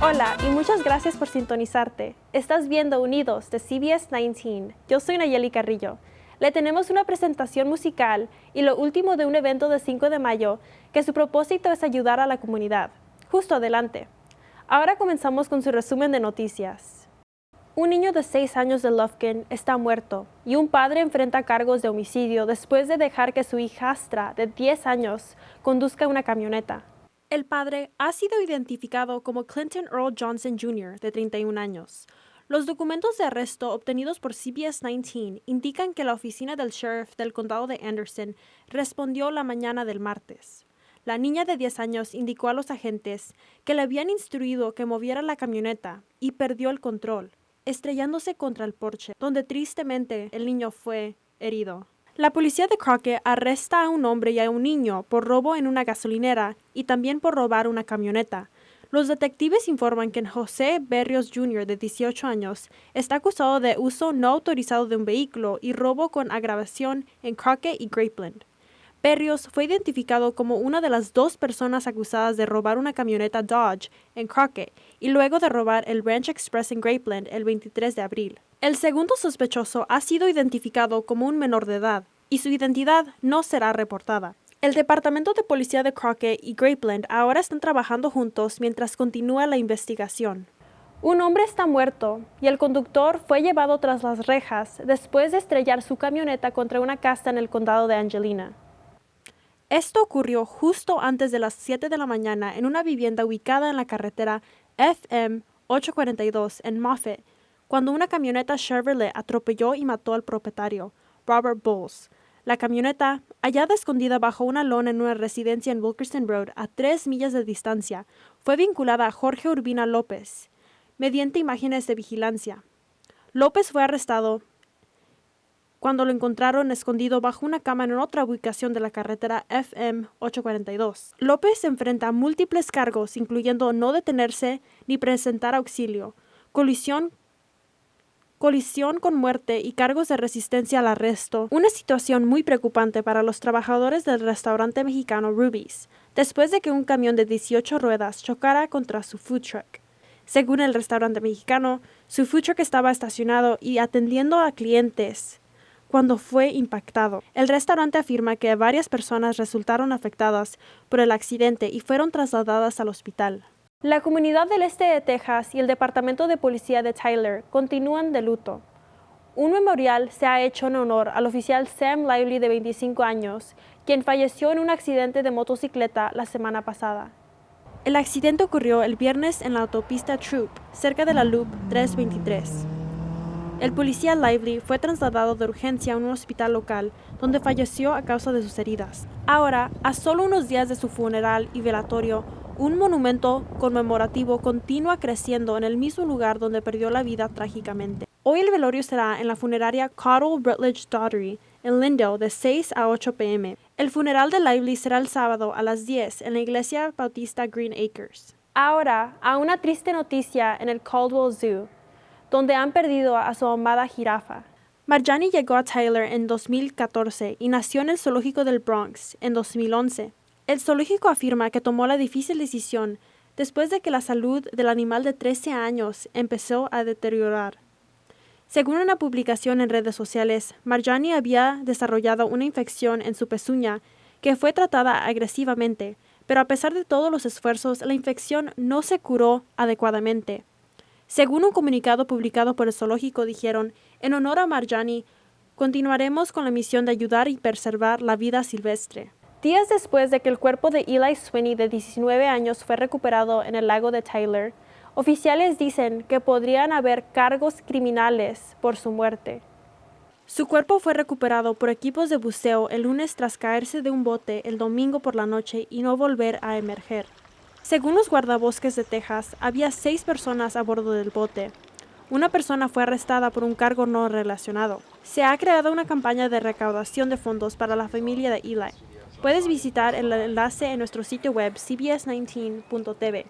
Hola y muchas gracias por sintonizarte. Estás viendo Unidos de CBS 19. Yo soy Nayeli Carrillo. Le tenemos una presentación musical y lo último de un evento de 5 de mayo que su propósito es ayudar a la comunidad. Justo adelante. Ahora comenzamos con su resumen de noticias. Un niño de 6 años de Lufkin está muerto y un padre enfrenta cargos de homicidio después de dejar que su hijastra de 10 años conduzca una camioneta. El padre ha sido identificado como Clinton Earl Johnson Jr., de 31 años. Los documentos de arresto obtenidos por CBS 19 indican que la oficina del sheriff del condado de Anderson respondió la mañana del martes. La niña de 10 años indicó a los agentes que le habían instruido que moviera la camioneta y perdió el control, estrellándose contra el porche, donde tristemente el niño fue herido. La policía de Crockett arresta a un hombre y a un niño por robo en una gasolinera y también por robar una camioneta. Los detectives informan que José Berrios Jr., de 18 años, está acusado de uso no autorizado de un vehículo y robo con agravación en Crockett y Grapeland. Berrios fue identificado como una de las 2 personas acusadas de robar una camioneta Dodge en Crockett y luego de robar el Ranch Express en Grapeland el 23 de abril. El segundo sospechoso ha sido identificado como un menor de edad y su identidad no será reportada. El Departamento de Policía de Crockett y Grapeland ahora están trabajando juntos mientras continúa la investigación. Un hombre está muerto y el conductor fue llevado tras las rejas después de estrellar su camioneta contra una casa en el condado de Angelina. Esto ocurrió justo antes de las 7 de la mañana en una vivienda ubicada en la carretera FM 842 en Moffett, cuando una camioneta Chevrolet atropelló y mató al propietario, Robert Bowles. La camioneta, hallada escondida bajo una lona en una residencia en Wilkerson Road a 3 millas de distancia, fue vinculada a Jorge Urbina López, mediante imágenes de vigilancia. López fue arrestado cuando lo encontraron escondido bajo una cama en otra ubicación de la carretera FM 842. López enfrenta múltiples cargos, incluyendo no detenerse ni presentar auxilio, colisión con muerte y cargos de resistencia al arresto, una situación muy preocupante para los trabajadores del restaurante mexicano Ruby's, después de que un camión de 18 ruedas chocara contra su food truck. Según el restaurante mexicano, su food truck estaba estacionado y atendiendo a clientes cuando fue impactado. El restaurante afirma que varias personas resultaron afectadas por el accidente y fueron trasladadas al hospital. La comunidad del este de Texas y el Departamento de Policía de Tyler continúan de luto. Un memorial se ha hecho en honor al oficial Sam Lively, de 25 años, quien falleció en un accidente de motocicleta la semana pasada. El accidente ocurrió el viernes en la autopista Troop, cerca de la Loop 323. El policía Lively fue trasladado de urgencia a un hospital local, donde falleció a causa de sus heridas. Ahora, a solo unos días de su funeral y velatorio, un monumento conmemorativo continúa creciendo en el mismo lugar donde perdió la vida trágicamente. Hoy el velorio será en la funeraria Cottle Rutledge Daugherty, en Lindale, de 6 a 8 p.m. El funeral de Lively será el sábado a las 10 en la iglesia bautista Green Acres. Ahora, a una triste noticia en el Caldwell Zoo, donde han perdido a su amada jirafa. Marjani llegó a Tyler en 2014 y nació en el zoológico del Bronx en 2011. El zoológico afirma que tomó la difícil decisión después de que la salud del animal de 13 años empezó a deteriorar. Según una publicación en redes sociales, Marjani había desarrollado una infección en su pezuña que fue tratada agresivamente, pero a pesar de todos los esfuerzos, la infección no se curó adecuadamente. Según un comunicado publicado por el zoológico, dijeron: en honor a Marjani, continuaremos con la misión de ayudar y preservar la vida silvestre. Días después de que el cuerpo de Eli Sweeney, de 19 años, fue recuperado en el lago de Tyler, oficiales dicen que podrían haber cargos criminales por su muerte. Su cuerpo fue recuperado por equipos de buceo el lunes tras caerse de un bote el domingo por la noche y no volver a emerger. Según los guardabosques de Texas, había 6 personas a bordo del bote. Una persona fue arrestada por un cargo no relacionado. Se ha creado una campaña de recaudación de fondos para la familia de Eli. Puedes visitar el enlace en nuestro sitio web cbs19.tv.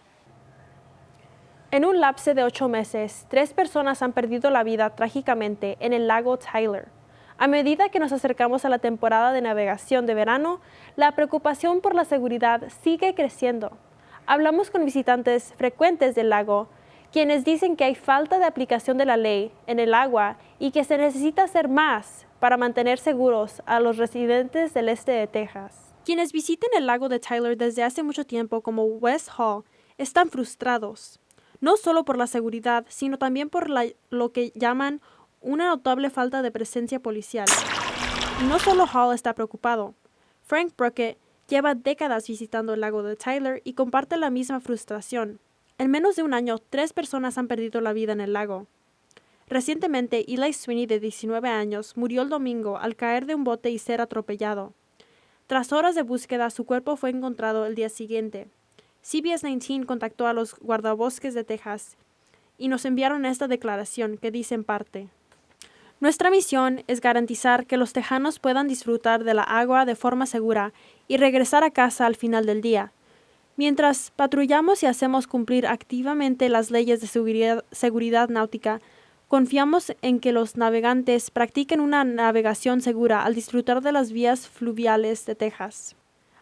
En un lapso de 8 meses, 3 personas han perdido la vida trágicamente en el lago Tyler. A medida que nos acercamos a la temporada de navegación de verano, la preocupación por la seguridad sigue creciendo. Hablamos con visitantes frecuentes del lago, quienes dicen que hay falta de aplicación de la ley en el agua y que se necesita hacer más para mantener seguros a los residentes del este de Texas. Quienes visiten el lago de Tyler desde hace mucho tiempo, como West Hall, están frustrados, no solo por la seguridad, sino también por lo que llaman una notable falta de presencia policial. Y no solo Hall está preocupado. Frank Brockett lleva décadas visitando el lago de Tyler y comparte la misma frustración. En menos de un año, 3 personas han perdido la vida en el lago. Recientemente, Eli Sweeney, de 19 años, murió el domingo al caer de un bote y ser atropellado. Tras horas de búsqueda, su cuerpo fue encontrado el día siguiente. CBS 19 contactó a los guardabosques de Texas y nos enviaron esta declaración que dice en parte: nuestra misión es garantizar que los tejanos puedan disfrutar de la agua de forma segura y regresar a casa al final del día. Mientras patrullamos y hacemos cumplir activamente las leyes de seguridad náutica, confiamos en que los navegantes practiquen una navegación segura al disfrutar de las vías fluviales de Texas.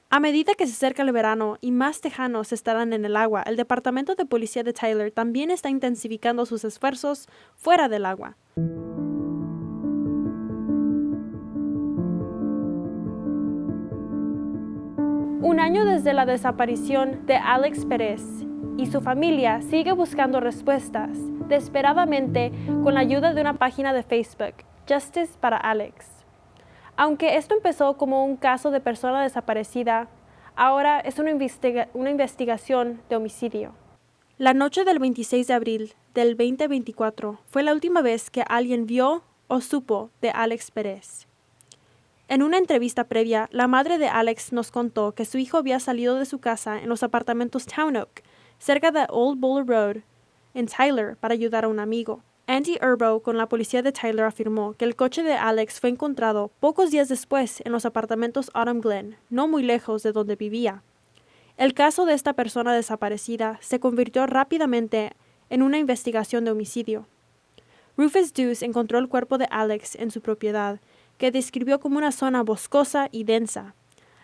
A medida que se acerca el verano y más tejanos estarán en el agua, el Departamento de Policía de Tyler también está intensificando sus esfuerzos fuera del agua. Un año desde la desaparición de Alex Pérez y su familia sigue buscando respuestas, desesperadamente, con la ayuda de una página de Facebook, Justice para Alex. Aunque esto empezó como un caso de persona desaparecida, ahora es una investigación de homicidio. La noche del 26 de abril del 2024 fue la última vez que alguien vio o supo de Alex Pérez. En una entrevista previa, la madre de Alex nos contó que su hijo había salido de su casa en los apartamentos Town Oak, cerca de Old Buller Road, en Tyler, para ayudar a un amigo. Andy Urbo, con la policía de Tyler, afirmó que el coche de Alex fue encontrado pocos días después en los apartamentos Autumn Glen, no muy lejos de donde vivía. El caso de esta persona desaparecida se convirtió rápidamente en una investigación de homicidio. Rufus Deuce encontró el cuerpo de Alex en su propiedad, que describió como una zona boscosa y densa.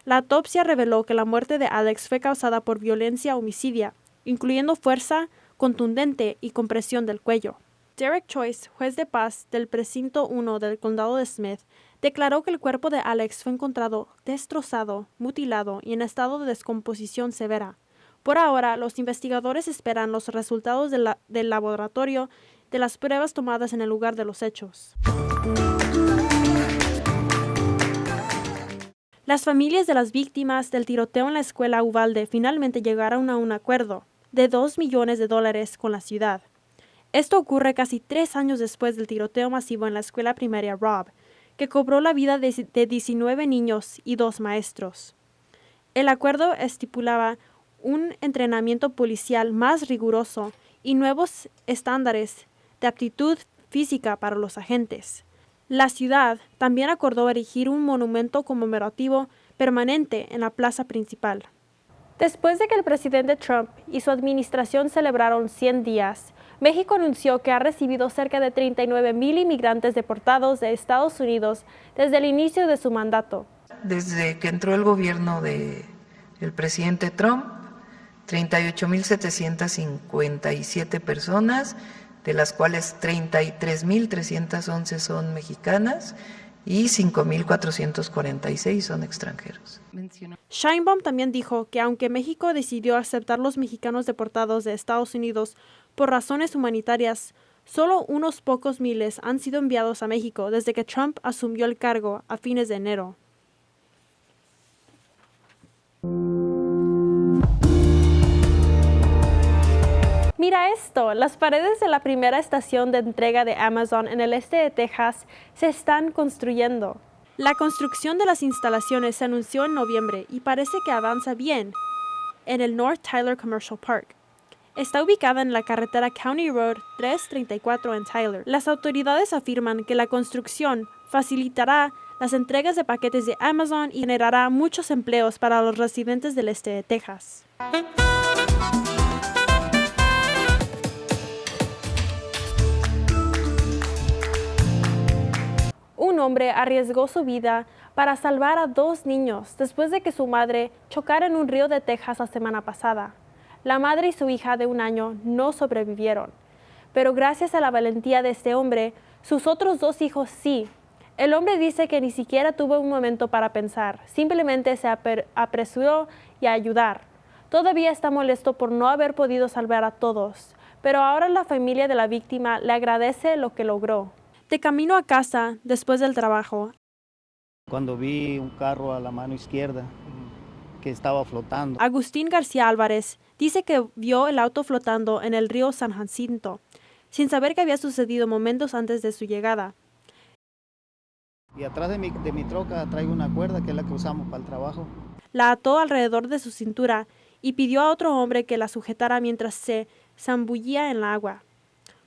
La autopsia reveló que la muerte de Alex fue causada por violencia homicida, incluyendo fuerza contundente y compresión del cuello. Derek Choice, juez de paz del precinto 1 del condado de Smith, declaró que el cuerpo de Alex fue encontrado destrozado, mutilado y en estado de descomposición severa. Por ahora, los investigadores esperan los resultados del laboratorio de las pruebas tomadas en el lugar de los hechos. Las familias de las víctimas del tiroteo en la escuela Uvalde finalmente llegaron a un acuerdo de $2 millones con la ciudad. Esto ocurre casi 3 años después del tiroteo masivo en la escuela primaria Robb, que cobró la vida de 19 niños y 2 maestros. El acuerdo estipulaba un entrenamiento policial más riguroso y nuevos estándares de aptitud física para los agentes. La ciudad también acordó erigir un monumento conmemorativo permanente en la plaza principal. Después de que el presidente Trump y su administración celebraron 100 días, México anunció que ha recibido cerca de 39,000 inmigrantes deportados de Estados Unidos desde el inicio de su mandato. Desde que entró el gobierno del presidente Trump, 38,757 personas, de las cuales 33,311 son mexicanas y 5,446 son extranjeros. Sheinbaum también dijo que aunque México decidió aceptar los mexicanos deportados de Estados Unidos por razones humanitarias, solo unos pocos miles han sido enviados a México desde que Trump asumió el cargo a fines de enero. Mira esto, las paredes de la primera estación de entrega de Amazon en el este de Texas se están construyendo. La construcción de las instalaciones se anunció en noviembre y parece que avanza bien en el North Tyler Commercial Park. Está ubicada en la carretera County Road 334 en Tyler. Las autoridades afirman que la construcción facilitará las entregas de paquetes de Amazon y generará muchos empleos para los residentes del este de Texas. Un hombre arriesgó su vida para salvar a 2 niños después de que su madre chocara en un río de Texas la semana pasada. La madre y su hija de 1 año no sobrevivieron. Pero gracias a la valentía de este hombre, sus otros 2 hijos sí. El hombre dice que ni siquiera tuvo un momento para pensar, simplemente se apresuró y a ayudar. Todavía está molesto por no haber podido salvar a todos, pero ahora la familia de la víctima le agradece lo que logró. De camino a casa, después del trabajo, Cuando vi un carro a la mano izquierda que estaba flotando, Agustín García Álvarez dice que vio el auto flotando en el río San Jacinto, sin saber que había sucedido momentos antes de su llegada. y atrás de mi troca traigo una cuerda que es la que usamos para el trabajo. La ató alrededor de su cintura y pidió a otro hombre que la sujetara mientras se zambullía en el agua.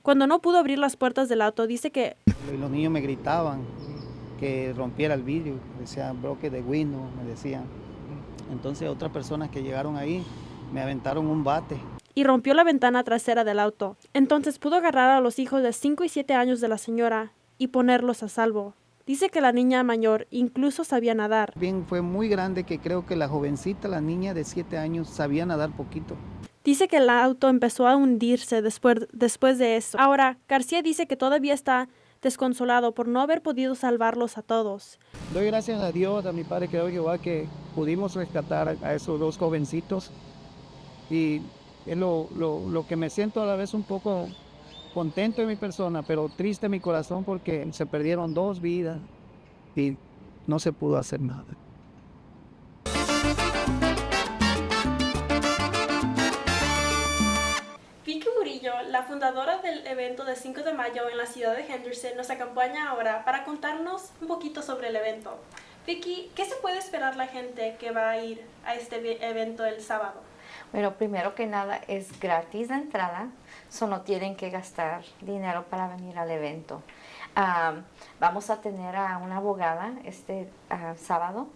Cuando no pudo abrir las puertas del auto, dice que Y los niños me gritaban que rompiera el vidrio, decían broke the window, me decían. Entonces otras personas que llegaron ahí me aventaron un bate. y rompió la ventana trasera del auto. Entonces pudo agarrar a los hijos de 5 y 7 años de la señora y ponerlos a salvo. Dice que la niña mayor incluso sabía nadar. Bien, fue muy grande que creo que la jovencita, la niña de 7 años, sabía nadar poquito. Dice que el auto empezó a hundirse después de eso. Ahora, García dice que todavía está desconsolado por no haber podido salvarlos a todos. Doy gracias a Dios, a mi Padre que doy Jehová, que pudimos rescatar a esos 2 jovencitos. Y es lo que me siento a la vez un poco contento en mi persona, pero triste en mi corazón porque se perdieron 2 vidas y no se pudo hacer nada. Vicky Murillo, la fundadora del evento de 5 de mayo en la ciudad de Henderson, nos acompaña ahora para contarnos un poquito sobre el evento. Vicky, ¿qué se puede esperar la gente que va a ir a este evento el sábado? Bueno, primero que nada es gratis la entrada, no tienen que gastar dinero para venir al evento. Vamos a tener a una abogada este sábado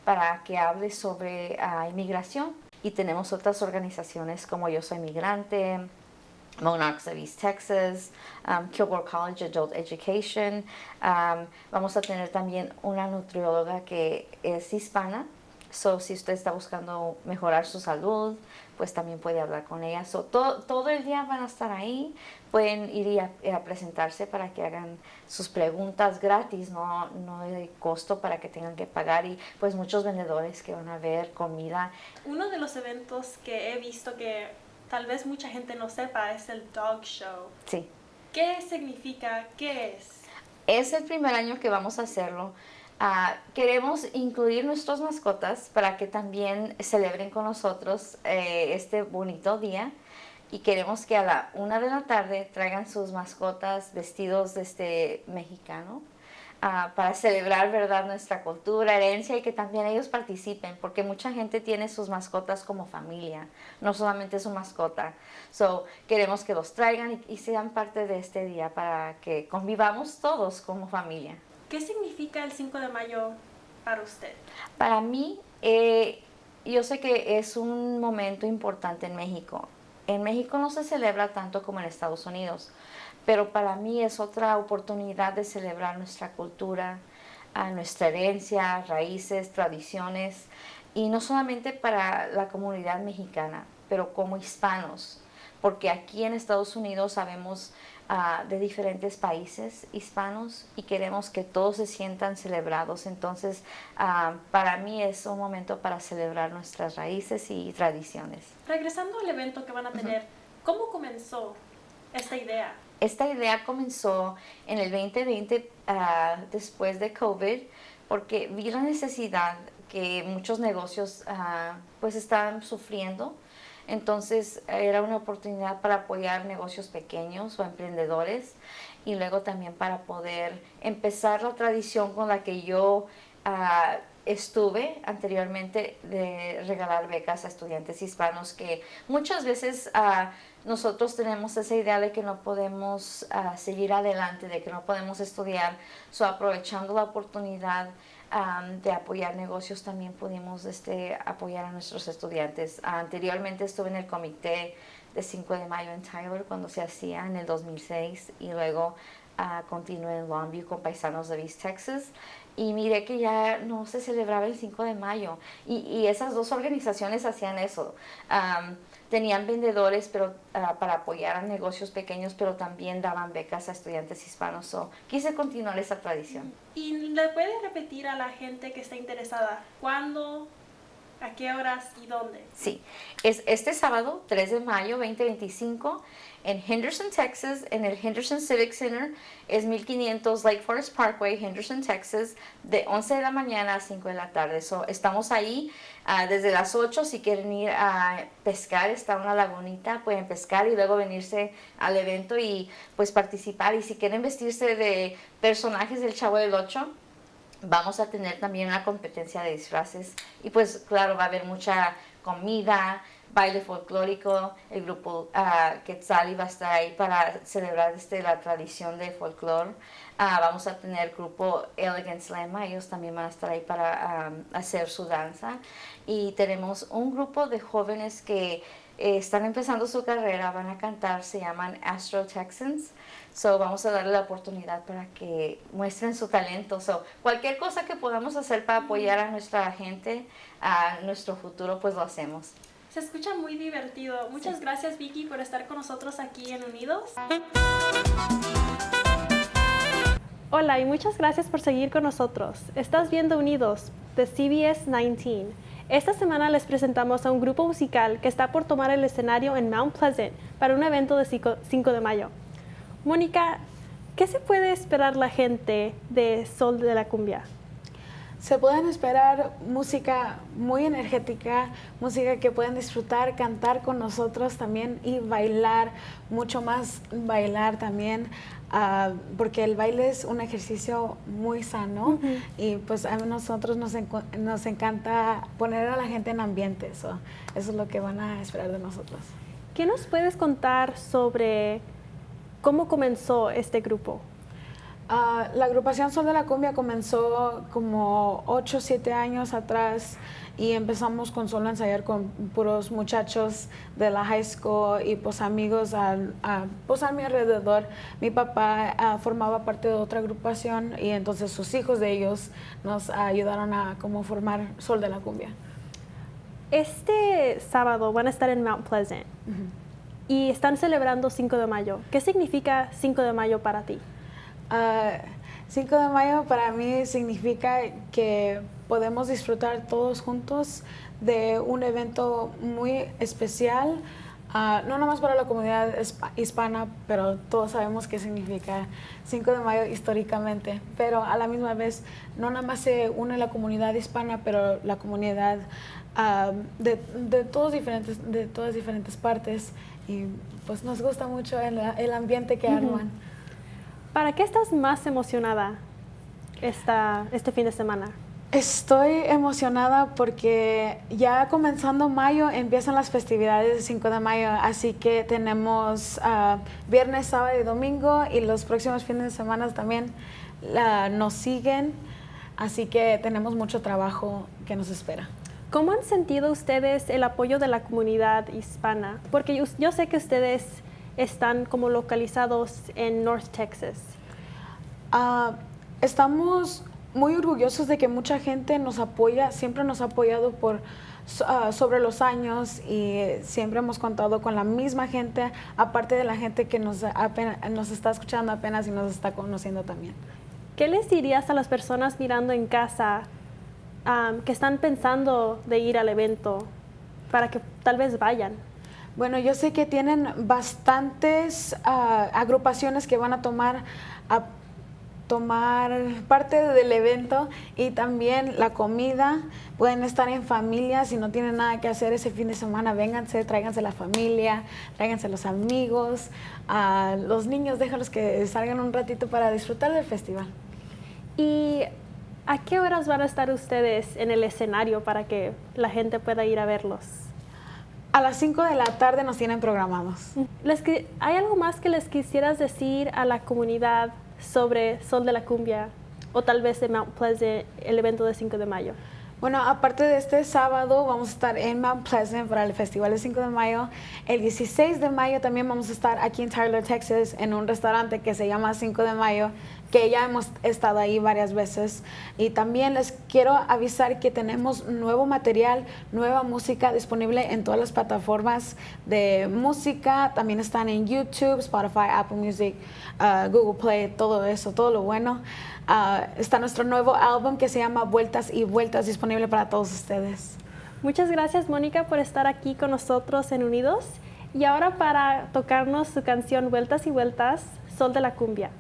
para que hable sobre inmigración, y tenemos otras organizaciones como Yo Soy Migrante, Monarchs of East Texas, Kilgore College Adult Education. Vamos a tener también una nutrióloga que es hispana. Si usted está buscando mejorar su salud, pues también puede hablar con ella. Todo el día van a estar ahí. Pueden ir a presentarse para que hagan sus preguntas gratis, no hay costo para que tengan que pagar. Y pues muchos vendedores que van a ver comida. Uno de los eventos que he visto que tal vez mucha gente no sepa es el Dog Show. Sí. ¿Qué significa? ¿Qué es? Es el primer año que vamos a hacerlo. Queremos incluir nuestras mascotas para que también celebren con nosotros este bonito día, y queremos que a la 1 de la tarde traigan sus mascotas vestidos de mexicano para celebrar, ¿verdad?, nuestra cultura, herencia, y que también ellos participen, porque mucha gente tiene sus mascotas como familia, no solamente su mascota. Queremos que los traigan y sean parte de este día para que convivamos todos como familia. ¿Qué significa el 5 de mayo para usted? Para mí, yo sé que es un momento importante en México. En México no se celebra tanto como en Estados Unidos, pero para mí es otra oportunidad de celebrar nuestra cultura, nuestra herencia, raíces, tradiciones, y no solamente para la comunidad mexicana, pero como hispanos, porque aquí en Estados Unidos sabemos de diferentes países hispanos y queremos que todos se sientan celebrados. Entonces, para mí es un momento para celebrar nuestras raíces y tradiciones. Regresando al evento que van a tener, ¿cómo comenzó esta idea? Esta idea comenzó en el 2020, después de COVID, porque vi la necesidad que muchos negocios pues estaban sufriendo. Entonces era una oportunidad para apoyar negocios pequeños o emprendedores, y luego también para poder empezar la tradición con la que yo estuve anteriormente, de regalar becas a estudiantes hispanos, que muchas veces nosotros tenemos esa idea de que no podemos seguir adelante, de que no podemos estudiar. Aprovechando la oportunidad de apoyar negocios, también pudimos apoyar a nuestros estudiantes. Anteriormente estuve en el comité de 5 de mayo en Tyler cuando se hacía en el 2006, y luego continué en Longview con Paisanos de East Texas, y miré que ya no se celebraba el 5 de mayo, y esas 2 organizaciones hacían eso. tenían vendedores pero para apoyar a negocios pequeños, pero también daban becas a estudiantes hispanos. So, quise continuar esa tradición. ¿Y le puede repetir a la gente que está interesada cuándo, a qué horas y dónde? Sí, es este sábado, 3 de mayo 2025, en Henderson, Texas, en el Henderson Civic Center. Es 1500 Lake Forest Parkway, Henderson, Texas, de 11 de la mañana a 5 de la tarde. So, estamos ahí desde las 8. Si quieren ir a pescar, está una lagunita, pueden pescar y luego venirse al evento y pues participar. Y si quieren vestirse de personajes del Chavo del Ocho, vamos a tener también una competencia de disfraces y pues claro, va a haber mucha comida, baile folclórico. El grupo Quetzali va a estar ahí para celebrar la tradición de folclore. Vamos a tener el grupo Elegance Lema, ellos también van a estar ahí para hacer su danza. Y tenemos un grupo de jóvenes que están empezando su carrera, van a cantar, se llaman Astro Texans. So, vamos a darle la oportunidad para que muestren su talento. So, cualquier cosa que podamos hacer para apoyar a nuestra gente, a nuestro futuro, pues lo hacemos. Se escucha muy divertido. Muchas gracias, Vicky, por estar con nosotros aquí en Unidos. Hola y muchas gracias por seguir con nosotros. Estás viendo Unidos de CBS 19. Esta semana les presentamos a un grupo musical que está por tomar el escenario en Mount Pleasant para un evento de 5 de mayo. Mónica, ¿qué se puede esperar la gente de Sol de la Cumbia? Se pueden esperar música muy energética, música que pueden disfrutar, cantar con nosotros también y bailar, mucho más bailar también, porque el baile es un ejercicio muy sano. Uh-huh. Y pues a nosotros nos encanta poner a la gente en ambiente, eso es lo que van a esperar de nosotros. ¿Qué nos puedes contar sobre cómo comenzó este grupo? La agrupación Sol de la Cumbia comenzó como 8 o 7 años atrás y empezamos con solo ensayar con puros muchachos de la high school y pues amigos pues a mi alrededor. Mi papá formaba parte de otra agrupación y entonces sus hijos de ellos nos ayudaron a como formar Sol de la Cumbia. Este sábado van a estar en Mount Pleasant. Uh-huh. Y están celebrando 5 de mayo. ¿Qué significa 5 de mayo para ti? 5 de mayo para mí significa que podemos disfrutar todos juntos de un evento muy especial, no nomás para la comunidad hispana, pero todos sabemos qué significa 5 de mayo históricamente, pero a la misma vez no nada más se une la comunidad hispana, pero la comunidad de todas diferentes partes, y pues nos gusta mucho el ambiente que arman. ¿Para qué estás más emocionada este fin de semana? Estoy emocionada porque ya comenzando mayo empiezan las festividades de 5 de mayo, así que tenemos viernes, sábado y domingo, y los próximos fines de semana también nos siguen, así que tenemos mucho trabajo que nos espera. ¿Cómo han sentido ustedes el apoyo de la comunidad hispana? Porque yo sé que ustedes están como localizados en North Texas. Estamos muy orgullosos de que mucha gente nos apoya, siempre nos ha apoyado sobre los años, y siempre hemos contado con la misma gente, aparte de la gente que nos está escuchando apenas y nos está conociendo también. ¿Qué les dirías a las personas mirando en casa que están pensando de ir al evento para que tal vez vayan? Bueno, yo sé que tienen bastantes agrupaciones que van a tomar parte del evento, y también la comida. Pueden estar en familia, si no tienen nada que hacer ese fin de semana, vénganse, tráiganse la familia, tráiganse los amigos, los niños, déjalos que salgan un ratito para disfrutar del festival. ¿Y a qué horas van a estar ustedes en el escenario para que la gente pueda ir a verlos? A las 5 de la tarde nos tienen programados. ¿Hay algo más que les quisieras decir a la comunidad sobre Sol de la Cumbia o tal vez de Mount Pleasant, el evento de 5 de mayo? Bueno, aparte de este sábado, vamos a estar en Mount Pleasant para el Festival de 5 de mayo. El 16 de mayo también vamos a estar aquí en Tyler, Texas, en un restaurante que se llama 5 de mayo que ya hemos estado ahí varias veces. Y también les quiero avisar que tenemos nuevo material, nueva música disponible en todas las plataformas de música. También están en YouTube, Spotify, Apple Music, Google Play, todo eso, todo lo bueno. Está nuestro nuevo álbum que se llama Vueltas y Vueltas, disponible para todos ustedes. Muchas gracias, Mónica, por estar aquí con nosotros en Unidos. Y ahora para tocarnos su canción Vueltas y Vueltas, Sol de la Cumbia.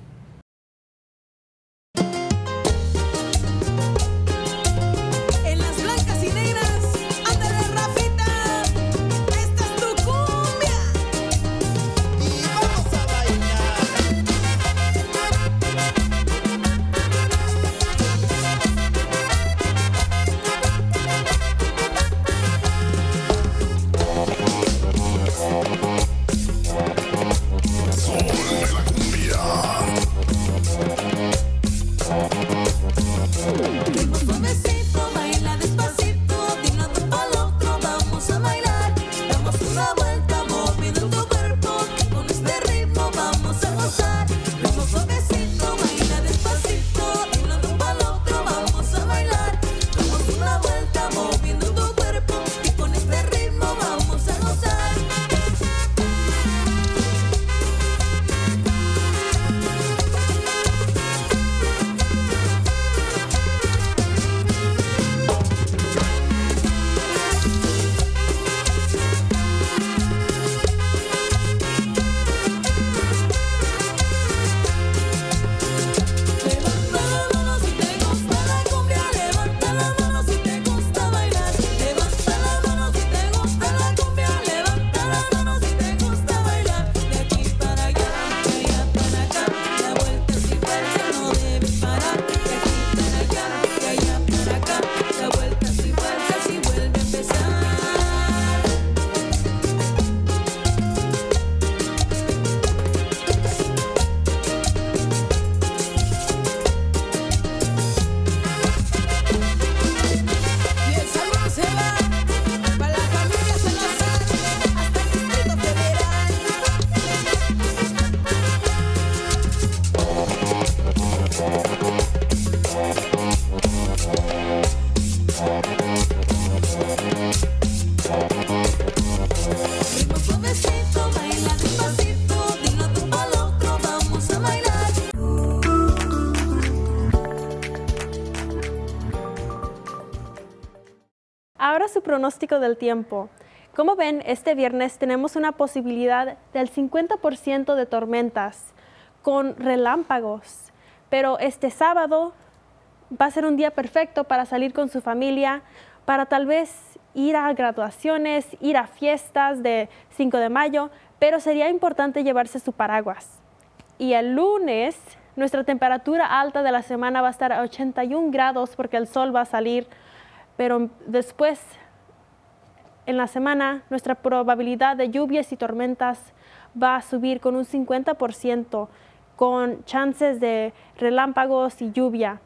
Ahora su pronóstico del tiempo. Como ven, este viernes tenemos una posibilidad del 50% de tormentas con relámpagos, pero este sábado va a ser un día perfecto para salir con su familia, para tal vez ir a graduaciones, ir a fiestas de 5 de mayo, pero sería importante llevarse su paraguas. Y el lunes, nuestra temperatura alta de la semana va a estar a 81 grados porque el sol va a salir, pero después, en la semana, nuestra probabilidad de lluvias y tormentas va a subir con un 50%, con chances de relámpagos y lluvia.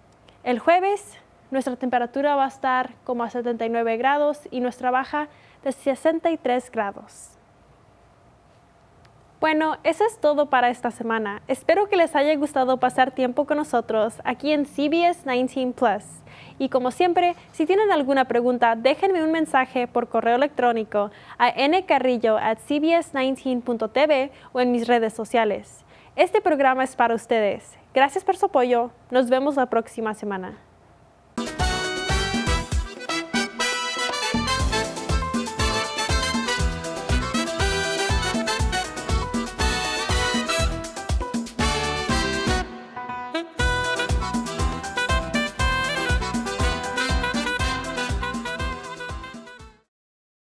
El jueves, nuestra temperatura va a estar como a 79 grados y nuestra baja de 63 grados. Bueno, eso es todo para esta semana. Espero que les haya gustado pasar tiempo con nosotros aquí en CBS 19 Plus. Y como siempre, si tienen alguna pregunta, déjenme un mensaje por correo electrónico a ncarrillo@cbs19.tv o en mis redes sociales. Este programa es para ustedes. Gracias por su apoyo. Nos vemos la próxima semana.